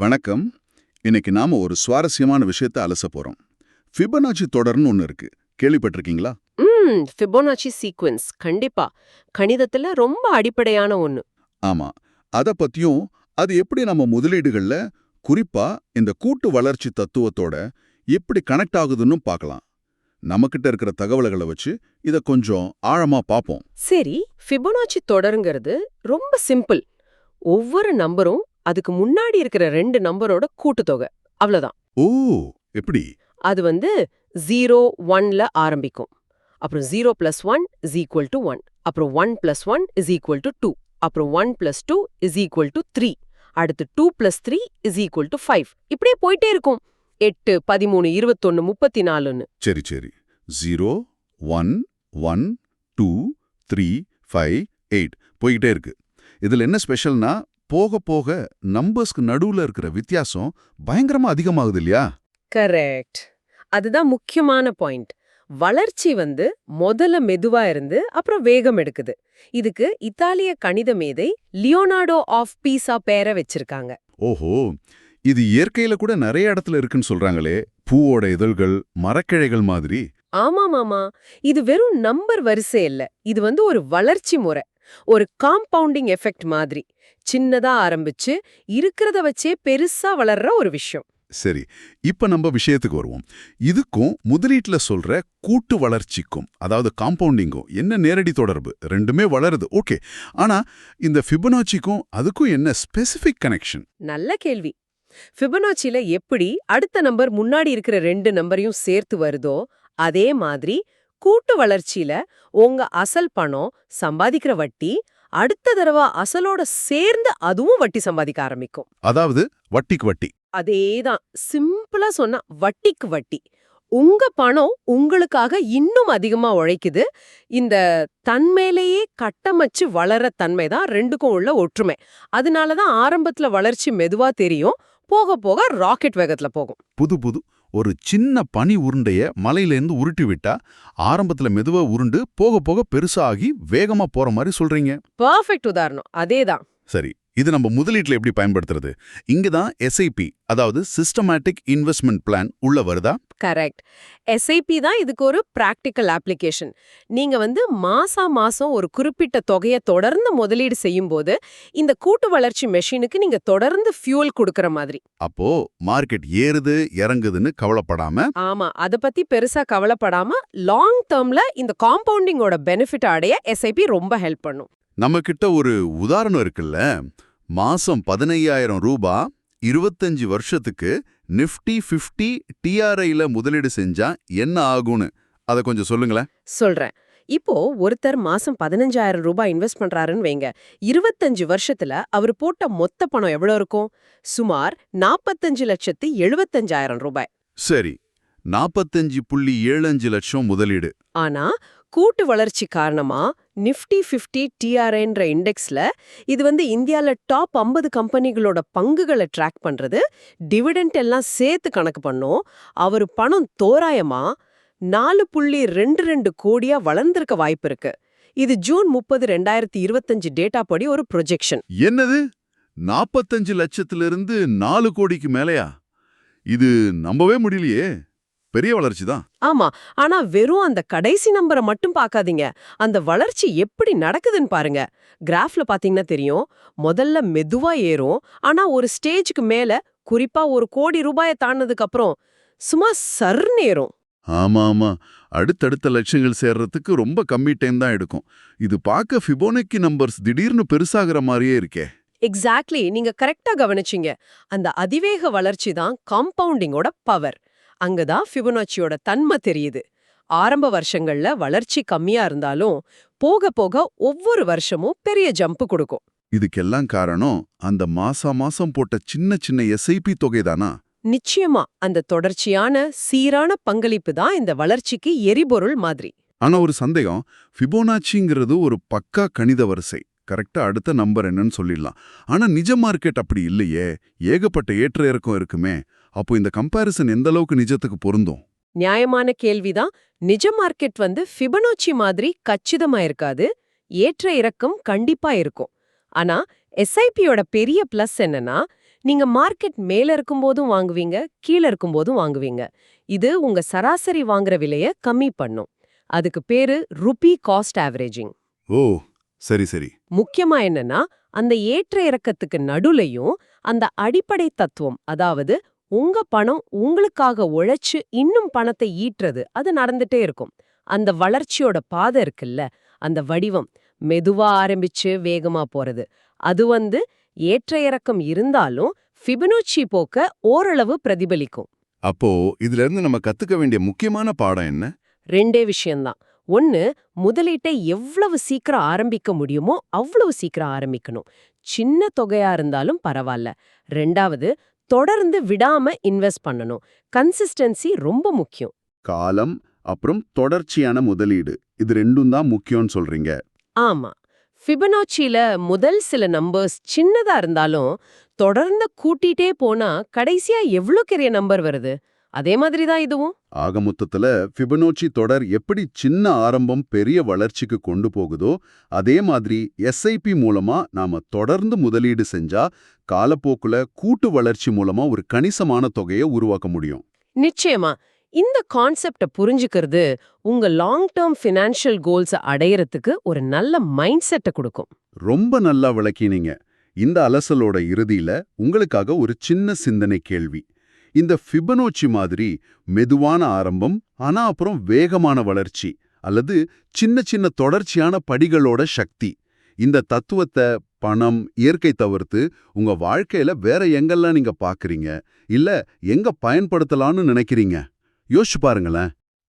வணக்கம். இன்னைக்கு நாம ஒரு சுவாரஸ்யமான விஷயத்தை அலச போறோம். ஃபிபனாச்சி தொடர்னு ஒண்ணு இருக்கு. கேள்விப்பட்டிருக்கீங்களா? ஃபிபோனாச்சி சீக்வென்ஸ் கண்டிப்பா கணிதத்துல ரொம்ப அடிப்படையான ஒண்ணு. ஆமா. அத பத்தியும் அது எப்படி நம்ம முதலீடுகள்ல குறிப்பா இந்த கூட்டு வளர்ச்சி தத்துவத்தோட எப்படி கனெக்ட் ஆகுதுன்னு பார்க்கலாம். நம்மகிட்ட இருக்கிற தகவல்களை வச்சு இத கொஞ்சம் ஆழமா பார்ப்போம். சரி, ஃபிபோனாச்சி தொடருங்கிறது ரொம்ப சிம்பிள். ஒவ்வொரு நம்பரும் அதுக்கு முன்னாடி இருக்கிற ரெண்டு நம்பரோட கூட்டுத்தொகை, அவ்வளவுதான். ஓ, எப்படி? அது 0 1ல ஆரம்பிக்கும். அப்புறம் 0 + 1 = 1. அப்புறம் 1 + 1 = 2. அப்புறம் 1 + 2 = 3. அடுத்து 2 + 3 = 5. இப்படியே போயிட்டே இருக்கும். 8 13 21 34ன்னு. சரி சரி. 0 1 1 2 3 5 8 போய்கிட்டே இருக்கு. இதுல என்ன ஸ்பெஷல்னா போக போக நம்பர்ஸ்க்கு நடுவுல இருக்கிற வித்தியாசம் பயங்கரமா அதிகமாகுது இல்லையா? கரெக்ட். அதுதான் முக்கியமான பாயிண்ட். வளர்ச்சி முதல்ல மெதுவா இருந்து அப்புறம் வேகம் எடுக்குது. இதுக்கு இத்தாலிய கணித மேதை லியோனார்டோ ஆஃப் பீசா பேரை வச்சிருக்காங்க. ஓஹோ, இது இயற்கையில கூட நிறைய இடத்துல இருக்குன்னு சொல்றாங்களே. பூவோட இதழ்கள், மரக்கிளைகள் மாதிரி. ஆமாமாமா, இது வெறும் நம்பர் வரிசை இல்ல. இது ஒரு வளர்ச்சி முறை. ஒரு காம்பவுண்டிங் எஃபெக்ட் மாதிரி. சின்னதா ஆரம்பிச்சு இருக்கிறத வச்சே பெருசா வளர்ற ஒரு விஷயம். சரி, இப்ப நம்ம விஷயத்துக்கு வருவோம். இதுக்கும் முதலீட்டுல சொல்ற கூட்டு வளர்ச்சிக்கும், அதாவது காம்பவுண்டிங்கும் என்ன நேரடி தொடர்பு? ரெண்டுமே வளருது, ஓகே. ஆனா இந்த ஃபிபனாச்சிக்கும் அதுக்கும் என்ன ஸ்பெசிபிக் கனெக்ஷன்? நல்ல கேள்வி. ஃபிபனாச்சில எப்படி அடுத்த நம்பர் முன்னாடி இருக்கிற ரெண்டு நம்பரையும் சேர்த்து வருதோ, அதே மாதிரி கூட்டு வளர்ச்சியில உங்க அசல் பணம் சம்பாதிக்கிற வட்டி அடுத்த தடவை அசலோட சேர்ந்து அதுவும் வட்டி சம்பாதிக்க ஆரம்பிக்கும். அதாவது வட்டிக்கு வட்டி. அதேதான். சிம்பிளா சொன்னா வட்டிக்கு வட்டி. உங்க பணம் உங்களுக்காக இன்னும் அதிகமா உழைக்குது. இந்த தன்மேலேயே கட்டமைச்சு வளர தன்மை தான் ரெண்டுக்கும் உள்ள ஒற்றுமை. அதனாலதான் ஆரம்பத்துல வளர்ச்சி மெதுவா தெரியும், போக போக ராக்கெட் வேகத்துல போகும். புது புது ஒரு சின்ன பனி உருண்டைய மலையிலேருந்து உருட்டி விட்டா ஆரம்பத்துல மெதுவா உருண்டு போக போக பெருசா ஆகி வேகமா போற மாதிரி சொல்றீங்க. பர்ஃபெக்ட் உதாரணம். அதேதான். சரி, இது நம்ம முதலீட்டுல எப்படி பயன்படுத்துறது? இங்கதான் எஸ்ஐபி, அதாவது சிஸ்டமேட்டிக் இன்வெஸ்ட்மெண்ட் பிளான் உள்ள வருதா? கரெக்ட். எஸ்ஐபி தான் இதுக்கு ஒரு பிராக்டிக்கல் அப்ளிகேஷன். நீங்க மாசம் ஒரு குறிப்பிட்ட தொகையை தொடர்ந்து முதலீடு செய்யும் போது இந்த கூட்டு வளர்ச்சி மெஷினுக்கு நீங்க தொடர்ந்து ஃபியூல் கொடுக்கற மாதிரி. அப்போ மார்க்கெட் ஏறுது இறங்குதுன்னு கவலைப்படாம. ஆமா, அத பத்தி பெருசா கவலைப்படாம லாங் டேர்ம்ல இந்த காம்பவுண்டிங்கோட பெனிஃபிட் அடைய எஸ்ஐபி ரொம்ப ஹெல்ப் பண்ணும். நம்ம கிட்ட ஒரு உதாரணம் இருக்குல்ல. மாசம் 15,000 ரூபாய் 25 வருஷத்துக்கு நிஃப்டி 50 டிஆர்ஐல முதலீடு செஞ்சா என்ன ஆகும்னு அத கொஞ்சம் சொல்லுங்களேன். சொல்றேன். இப்போ ஒருத்தர் மாசம் 15,000 ரூபாய் இன்வெஸ்ட் பண்றாருன்னு வைங்க. 25 வருஷத்துல அவர் போட்ட மொத்த பணம் எவ்வளவு இருக்கும்? சுமார் 45,75,000 ரூபாய். சரி, 45.75 லட்சம் முதலீடு. ஆனா கூட்டு வளர்ச்சி காரணமா நிஃப்டி 50 டிஆர்ஐன்ற இண்டெக்ஸ்ல இது இந்தியால டாப் 50 கம்பெனிகளோட பங்குகளை ட்ராக் பண்றது, டிவிடெண்ட் எல்லாம் சேர்த்து கணக்கு பண்ணோம். அவர் பணம் தோராயமா 4.22 கோடியா வளர்ந்திருக்க வாய்ப்பு இருக்கு. இது ஜூன் 30, 2025 டேட்டா படி ஒரு ப்ரொஜெக்ஷன். என்னது, 45 லட்சத்திலிருந்து 4 கோடிக்கு மேலையா? இது நம்பவே முடியலையே. பெரிய வளர்ச்சி தான். ஆமா, ஆனா வெறும் அந்த கடைசி நம்பரை மட்டும் பார்க்காதீங்க. அந்த வளர்ச்சி எப்படி நடக்குதுன்னு பாருங்க. கிராஃப்ல பாத்தீங்கன்னா தெரியும். முதல்ல மெதுவா ஏறும், ஆனா ஒரு ஸ்டேஜ்க்கு மேல, குறிப்பா 1 கோடி ரூபாயை தாண்டதுக்கு அப்புறம் சும்மா சர்ன்னு ஏறும். ஆமா ஆமா, அடுத்தடுத்த லட்சங்கள் சேர்றதுக்கு ரொம்ப கம்மி டைம் தான் எடுக்கும். இது பார்க்க ஃபிபோனக்கி நம்பர்ஸ் திடீர்னு பெருசாகிற மாதிரியே இருக்கே. எக்ஸாக்ட்லி, நீங்க கரெக்டா கவனிச்சீங்க. அந்த அதிவேக வளர்ச்சி தான் காம்பவுண்டிங்கோட பவர். அங்கதான் ஃபிபோனாச்சியோட தன்மை தெரியுது. ஆரம்ப வருஷங்கள்ல வளர்ச்சி கம்மியா இருந்தாலும் போக போக ஒவ்வொரு வருஷமும் பெரிய ஜம்ப் கொடுக்கும். இதுக்கெல்லாம் காரணம் அந்த மாசம் போட்ட சின்ன சின்ன எஸ்ஐபி தொகைதானா? நிச்சயமா, அந்த தொடர்ச்சியான சீரான பங்களிப்பு தான் இந்த வளர்ச்சிக்கு எரிபொருள் மாதிரி. ஆனா ஒரு சந்தேகம், ஃபிபோனாச்சிங்கிறது ஒரு பக்கா கணித வரிசை. கரெக்டா அடுத்த நம்பர் என்னன்னு சொல்லிடலாம். ஆனா நிஜ மார்க்கெட் அப்படி இல்லையே. ஏகப்பட்ட ஏற்ற இறக்கம் இருக்குமே. அப்போ இந்த கம்பேரிசன் எந்த அளவுக்கு நிஜத்துக்கு பொருந்தும்? நியாயமான கேள்விதான். நிஜ மார்க்கெட் ஃபிபனாச்சி மாதிரி கச்சிதமா இருக்காது. ஏற்ற இறக்கம் கண்டிப்பா இருக்கும். ஆனா எஸ்ஐபியோட பெரிய பிளஸ் என்னன்னா, நீங்க மார்க்கெட் மேல இருக்கும்போதும் வாங்குவீங்க, கீழ இருக்கும்போதும் வாங்குவீங்க. இது உங்க சராசரி வாங்குற விலைய கம்மி பண்ணும். அதுக்கு பேரு ருபி காஸ்ட் ஆவரேஜிங். ஓ, சரி சரி. முக்கியமா என்னன்னா, அந்த ஏற்ற இறக்கத்துக்கு நடுவுலயும் அந்த அடிப்படை தத்துவம், அதாவது உங்க பணம் உங்களுக்காக உழைச்சு இன்னும் பணத்தை ஈட்டுறது, அது நடந்துட்டே இருக்கும். அந்த வளர்ச்சியோட பாதை இருக்குல்ல, அந்த வடிவம் மெதுவா ஆரம்பிச்சு வேகமா போறது. அது ஏற்ற இறக்கம் இருந்தாலும் ஃபிபனோச்சி போக்க ஓரளவு பிரதிபலிக்கும். அப்போ இதுல இருந்து நம்ம கத்துக்க வேண்டிய முக்கியமான பாடம் என்ன? ரெண்டே விஷயம்தான். ஒன்னு, முதலீட்டை எவ்வளவு சீக்கிரம் ஆரம்பிக்க முடியுமோ அவ்வளவு சீக்கிரம் ஆரம்பிக்கணும். சின்ன தொகையா இருந்தாலும் பரவாயில்ல. ரெண்டாவது, தொடர்ந்து விடாம இன்வெஸ்ட் பண்ணணும். கன்சிஸ்டன்சி ரொம்ப முக்கியம். காலம் அப்புறம் தொடர்ச்சியான முதலீடு, இது ரெண்டும் தான் முக்கியம்னு சொல்றீங்க. ஆமா. ஃபிபனோச்சில முதல் சில நம்பர்ஸ் சின்னதா இருந்தாலும் தொடர்ந்து கூட்டிட்டே போனா கடைசியா எவ்ளோ பெரிய நம்பர் வருது. அதே மாதிரி தான் இதுவும். ஆக மொத்தத்துல ஃபிபனோச்சி தொடர் எப்படி சின்ன ஆரம்பம் பெரிய வளர்ச்சிக்கு கொண்டு போகுதோ, அதே மாதிரி எஸ்ஐபி மூலமா நாம தொடர்ந்து முதலீடு செஞ்சா காலப்போக்குல கூட்டு வளர்ச்சி மூலமா ஒரு கணிசமான தொகையை உருவாக்க முடியும். நிச்சயமா. இந்த கான்செப்ட புரிஞ்சுக்கிறது உங்க லாங் டேர்ம் ஃபினான்ஷியல் கோல்ஸ அடையறதுக்கு ஒரு நல்ல மைண்ட் செட்ட கொடுக்கும். ரொம்ப நல்லா விளக்கினீங்க. இந்த அலசலோட இறுதியில உங்களுக்காக ஒரு சின்ன சிந்தனை கேள்வி. இந்த ஃபிபனோச்சி மாதிரி மெதுவான ஆரம்பம், ஆனா அப்புறம் வேகமான வளர்ச்சி, அல்லது சின்ன சின்ன தொடர்ச்சியான படிகளோட சக்தி, இந்த தத்துவத்தை பணம், இயற்கை தவிர்த்து உங்க வாழ்க்கையில வேற எங்கெல்லாம் நீங்க பாக்குறீங்க, இல்ல எங்க பயன்படுத்தலாம்னு நினைக்கிறீங்க? யோசிச்சு பாருங்களேன்.